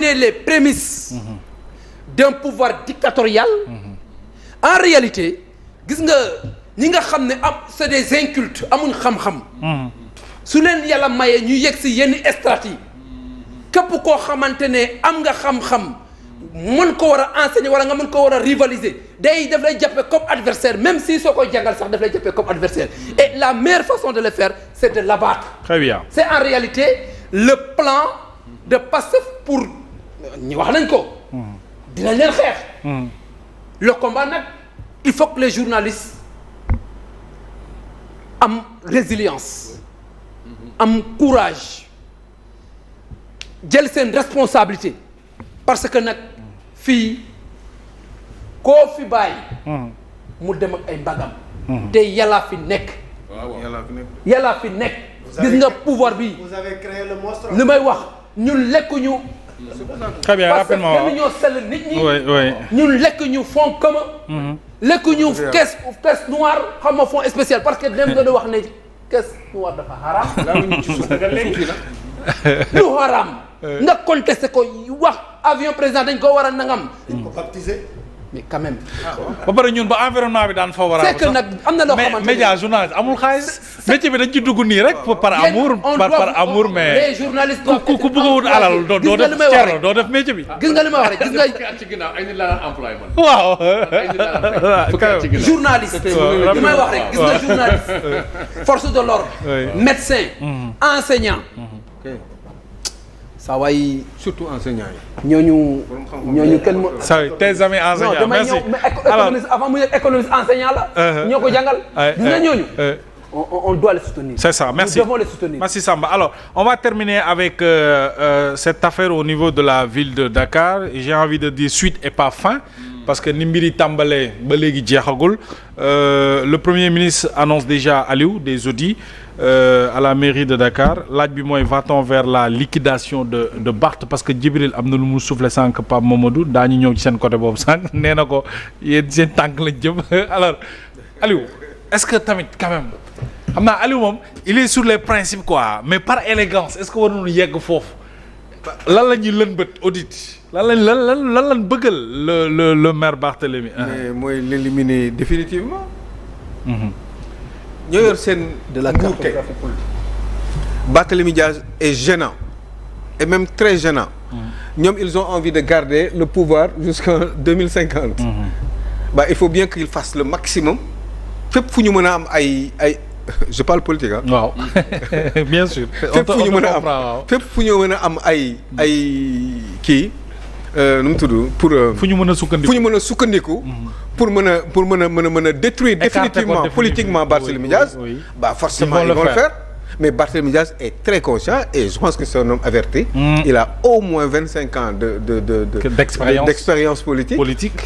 les prémices d'un pouvoir dictatorial en réalité gis nga ñi nga xam ne c'est des incultes amuñ xam-xam su leen yàlla mayee ñu yegg si yenn stratégie képp koo xamante ne am nga xam-xam mën ko war a enseigner wala nga mën ko war a rivaliser daf lay jàppe comme adversaire même si soo koy jàngal sax daf lay jàppe comme adversaire et la meilleure façon de le faire c'est de l'abattre. Très bien. C'est en réalité le plan de Pastef pour ñu wax nañ ko dinañ leen xeex le combat nag il faut que les journalistes am résilience am courage jël seen responsabilité parce que nag fii koo fi bàyyi mu dem ak ay mbagam te yàllaa fi nekk yàllaa fi nekk gis nga pouvoir bi vous avez créé le monstre. li may wax ñun lekkuñu Très bien, parce que rapidement. kenn ñoo sell nit ñi Oui. ñun lekkuñu fonds commun lekkuñu caisse noire xam nga fonds spécial parce que dem nga di wax ne caisse noire dafa haram lu haram nga contesté ko wax avion président dañ ko war a nangam ko baptisé. mais quand même ba pare ñun ba environnement bi daan favorable. c'est que nag am na loo xamante ne média journaliste amul xaalis. métier bi dañ ci dugg nii rek par amour. par amour mais les journalistes ku bëgg a wut alal doo def cerno doo def métier bi. gis nga li ma wax rek gis nga fukki at ci ginnaaw ay nit laa daan employé man. waaw. ay nit laa daan fay fukki at ci ginnaaw. journaliste li may wax rek gis nga journaliste force de l'ordre médecin enseignant saa waay surtout enseignants yi. ñooñu kenn mo ça tes amis non enseignants damay merci. ñëw mais économiste avant muy nekk économiste enseignant la ñoo ko jàngal gis nga ñooñu on doit les soutenir. C'est ça, merci. Nous devons les soutenir. Merci Samba. Alors, on va terminer avec cette affaire au niveau de la ville de Dakar. J'ai envie de dire suite et pas fin, parce que Nimbiri Tambale, Balegi Djahagul, le Premier ministre annonce déjà Aliou des audits à la mairie de Dakar. L'adbimoy va-t-on vers la liquidation de Barth, parce que Djibril Abdouloumou souffle sans que pas Momodou, Dani Nyong Tchen Kote Bob Sang, Nenako, Yen Tank le Djib. Alors, Aliou, est-ce que Tamit, quand même, xam naa Aliou moom il est sur les principes quoi mais par élégance est-ce que war nañu yegg foofu lan la ñuy lënbët audit lan lañ bëggal le maire Barthélémy. mais mooy l'éliminer définitivement. ñoo yor seen de la nguur tey Barthélémy Diaz est gênant et même très gênant. ñoom ils ont envie de garder le pouvoir jusqu'en 2050. Bah il faut bien qu'ils fassent le maximum fépp fu ñu mën a am ay je parle politique ah. waaw bien sûr. fépp fu ñu mën a am fépp fu ñu mën a am ay kii nu mu tudd pour. fu ñu mën a sukkandiku fu ñu mën a sukkandiku. pour mën a détruire définitivement politiquement Barthélémy Diaz. bah forcément ils vont le faire. mais Barthélémy Diaz est très conscient et je pense que c'est un homme averti. Il a au moins 25 ans d'expérience politique.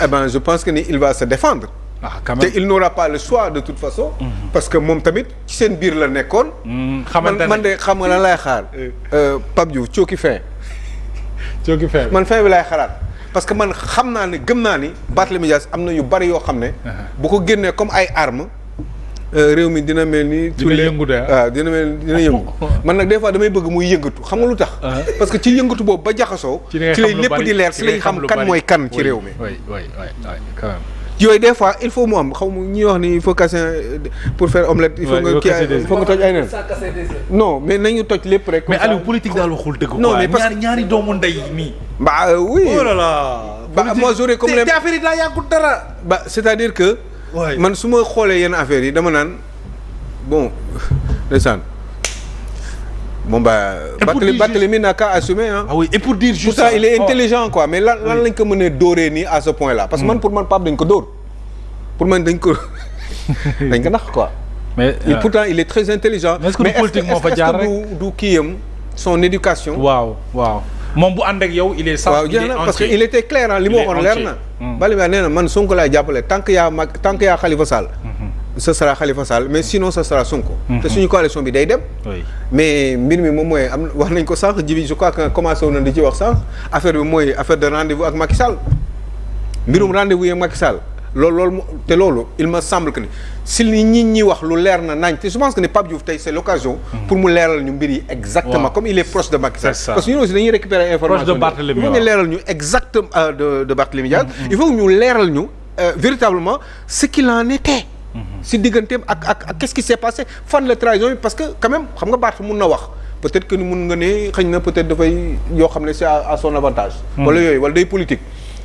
Eh ben je pense que ni il va se défendre. ah quand même te il n'aura pas le choix de toute façon. parce que moom tamit ci seen biir la nekkoon. man de xam nga lan laay xaar. Pape Diouf cooki fin. cooki fin man fin bi laay xalaat parce que man xam naa ne gëm naa ni Barthélémy Dias am na yu bari yoo xam ne. bu ko génnee comme ay armes. réew mi dina mel ni. dina yëngu de waaw dina yëngu. man nag des fois damay bëgg muy yëngatu xam nga lu tax. parce que ci yëngatu boobu ba jaxasoo. ci lay lépp di leer ci lay xam kan mooy kan ci réew mi. oui quand même. yooyu des fois il faut mu am xaw ma ñuy wax ni il faut casser pour faire omelette. il faut nga toj ay nen. non mais nañu toj lépp rek. mais Aliou politique daal waxul dëgg. non mais parce que ñaari doomu ndey nii. bah oui. oh là là. bah moi j'aurais comme les. te affaire yi daa yàggul dara. bah c'est-à-dire que. man su ma xoolee yenn affaires yi dama naan bon ndeysaan. bon bah. Barthélémy n'a qu'à assumer hein. ah oui et pour dire juste pourtant il est intelligent quoi mais lan lañ ko mënee dóoree nii à ce point là. parce que man pour man Pape dañ ko dóor. pour man dañ ko nax quoi. mais pourtant il est très intelligent. mais est-ce que politique moo fa jaar rek du kii yam son éducation. waaw moom bu ànd ak yow il est. waaw jeex na parce que il était clair li ma waxoon leer na. Barthélémy nee na man Sonko laay jàppale tant que yaa Khalifa Sall. ce sera Khalifa Sall mais sinon ce sera Sonko. te suñu coalition bi day dem. mais mbir mi moom mooy am wax nañ ko sànq jibi je crois que commencé woon na di ci wax sànq affaire bi mooy affaire de rendez-vous ak Macky Sall. mbirum rendez-vous yi ak Macky Sall loolu te loolu il me semble que ni si li nit ñi wax lu leer na nañ te je pense que ne Pape Diouf tey c'est l'occasion pour mu leeral ñu mbir yi exactement comme il est proche de Macky Sall parce que ñun aussi dañuy récupérer information proche de Barthélémy ñu leeral ñu exactement de Barthélémy Diaz il faut que ñu leeral ñu véritablement ce qu'il en était si digganteem ak qu'est-ce qui s'est passé fan la trahison yi parce que quand même xam nga Barth mun na wax peut-être que ni mun nga ne xëy na peut-être dafay yoo xam ne c'est à son avantage wala yooyu wala day politique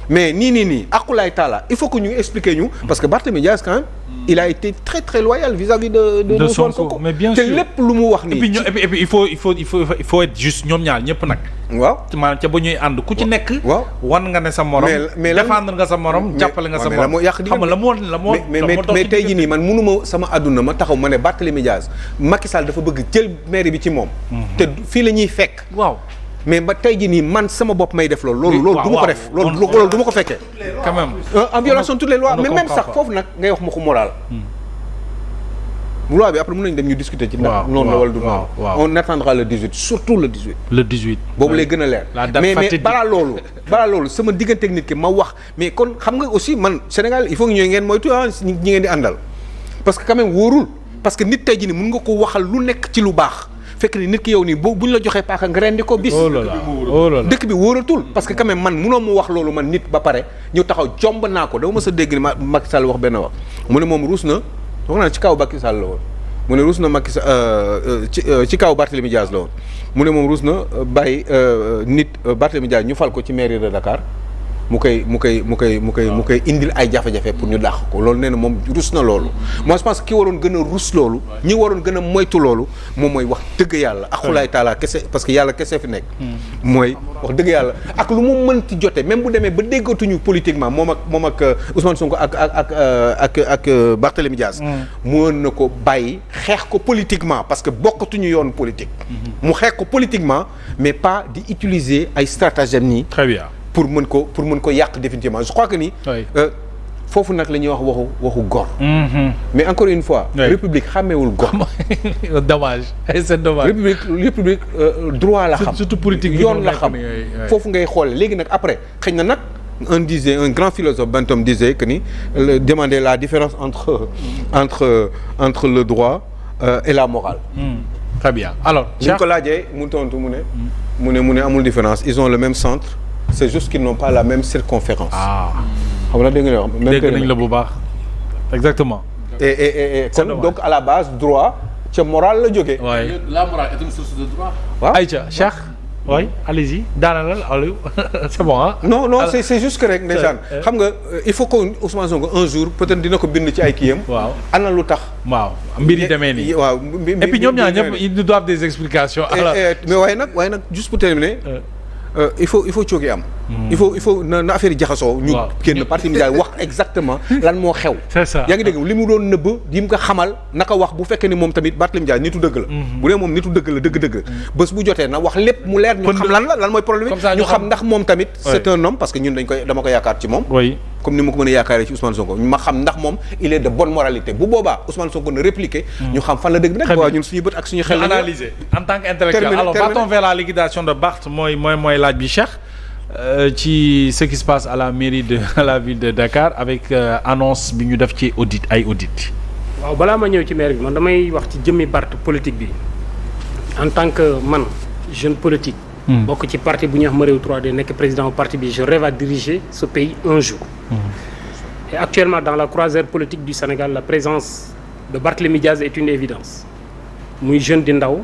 mais nii aqulaay taala il faut que ñu expliquer ñu parce que Barthélémy Diaz quand même il a été très très loyal vis-à-vis de Sonko mais bien te sûr lépp lu mu wax nii et puis il faut être juste ñoom ñaar ñëpp nag waaw maanaam ca ba ñuy ànd ku ci nekk waaw wan nga ne sa morom mais défendre nga sa morom jàppale nga sa morom xam nga la moo mais tey jii nii man mënuma sama àdduna ma taxaw ma ne Barthélémy Diaz Macky Sall dafa bëgg jël mairie bi ci moom te fii la ñuy fekk waaw mais ba tey jii nii man sama bopp may def loolu du ma ko def loolu du ma ko fekkee quand même en violation de toutes les lois mais même sax foofu nag ngay wax ma ko moral loi bi après mën nañu dem ñu discuter ci ndax noonu la wala du noonu on attendra le 18 surtout le 18 boobu lay gën a leer mais balaa loolu sama diggante ak nit ki ma wax mais kon xam nga aussi man Sénégal il faut que ñooy ngeen moytu ñi ngeen di àndal parce que quand même wóorul parce que nit tey jii nii mën nga ko waxal lu nekk ci lu baax fekk ni nit ki yow nii bu ñu la joxee paaka nga rendi ko bis dëkk bi wóoratul parce que quand même man munoo mu wax loolu man nit ba pare ñu taxaw jomb naa ko dama mës a dégg ni Macky Sall wax benn wax mu ne moom ruus na wax naa ci kaw Macky Sall la woon mu ne ruus na Macky Sall ci kaw Barthélémy Diaz la woon mu ne moom ruus na bàyyi nit Barthélémy Diaz ñu fal ko ci mairie de Dakar mu koy indil ay jafe-jafe pour ñu dàq ko loolu nee na moom rus na loolu moi je pense que ki waroon gën a rus loolu ñi waroon gën a moytu loolu moom mooy wax dëgg yàlla axulaay taala kese parce que yàlla kese fi nekk mooy wax dëgg yàlla ak lu mu mënti jote même bu demee ba déggatuñu politiquement moom ak Ousmane Sonko ak Barthélémy Diaz mën na ko bàyyi xeex ko politiquement parce que bokkatuñu yoon politique mu xeex ko politiquement mais pas di utiliser ay stratagèmes nii très bien pour mën ko yàq définitivement je crois que ni foofu nag la ñuy wax waxu góor mais encore une fois république xàmmeewul góor dommage c'est dommage république droit la xam surtout politique yoon la xam foofu ngay xoole léegi nag après xëy na nag un grand philosophe Bentham disait que ni demander la différence entre le droit et la morale très bien alors ñu ko laajee mu tontu mu ne amul différence ils ont le même centre c'est juste qu'ils n'ont pas la même circonférence. xam nga dégg nga wax. dégg nañ la bu baax. exactement. et kon donc à la base droit ca morale la jógee. waaye la morale est une source de droit. waaw Aïcha Cheikh. oui allez-y daanaka Aliou c'est bon ah. non c'est juste que rek ndeysaan xam nga il faut que Ousmane Sonko un jour peut-être dina ko bind ci ay kiyam. waaw ana lu tax. waaw mbir yi demee nii. waaw et puis ñoom ñaar ñëpp ils doivent des explications. alors mais waaye nag juste pour terminer. il faut cooki am. il faut na affaire yi jaxasoo. ñu génn parti média wax exactement lan moo xew. c'est ça yaa ngi dégg li mu doon nëbb yi mu ko xamal naka wax bu fekkee ni moom tamit Barthélémy Dias nitu dëgg la. bu dee moom nitu dëgg la dëgg. bés bu jotee na wax lépp mu leer ñu xam lan mooy problème bi. ñu xam ndax moom tamit. c'est un homme parce que ñun dama ko yaakaar ci moom. oui comme ni ma ko mën a yaakaaree ci Ousmane Sonko ma xam ndax moom il est de bonne moralité bu boobaa Ousmane Sonko na répliquer. ñu xam fan la dëgg bi nag. waaw ñun suñu bët ak suñu xel. analyser en tant qu'intellectuel alors va-t-on vers la liquidation de Barth mooy laaj bi Cheikh. ci ce qui se passe à la mairie de la ville de Dakar avec annonce bi ñu def ci ay audit. waaw balaa ma ñëw ci maire bi man damay wax ci jëmmi Barth politique bi en tant que man jeune politique. bokk ci parti bu ñuy wax Marew 3D nekk président parti bi je rêve à diriger ce pays un jour. Et actuellement dans la croisière politique du Sénégal la présence de Barthélémy Diaz est une évidence muy jeune di ndaw.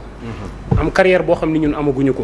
am carrière boo xam ni ñun amaguñu ko.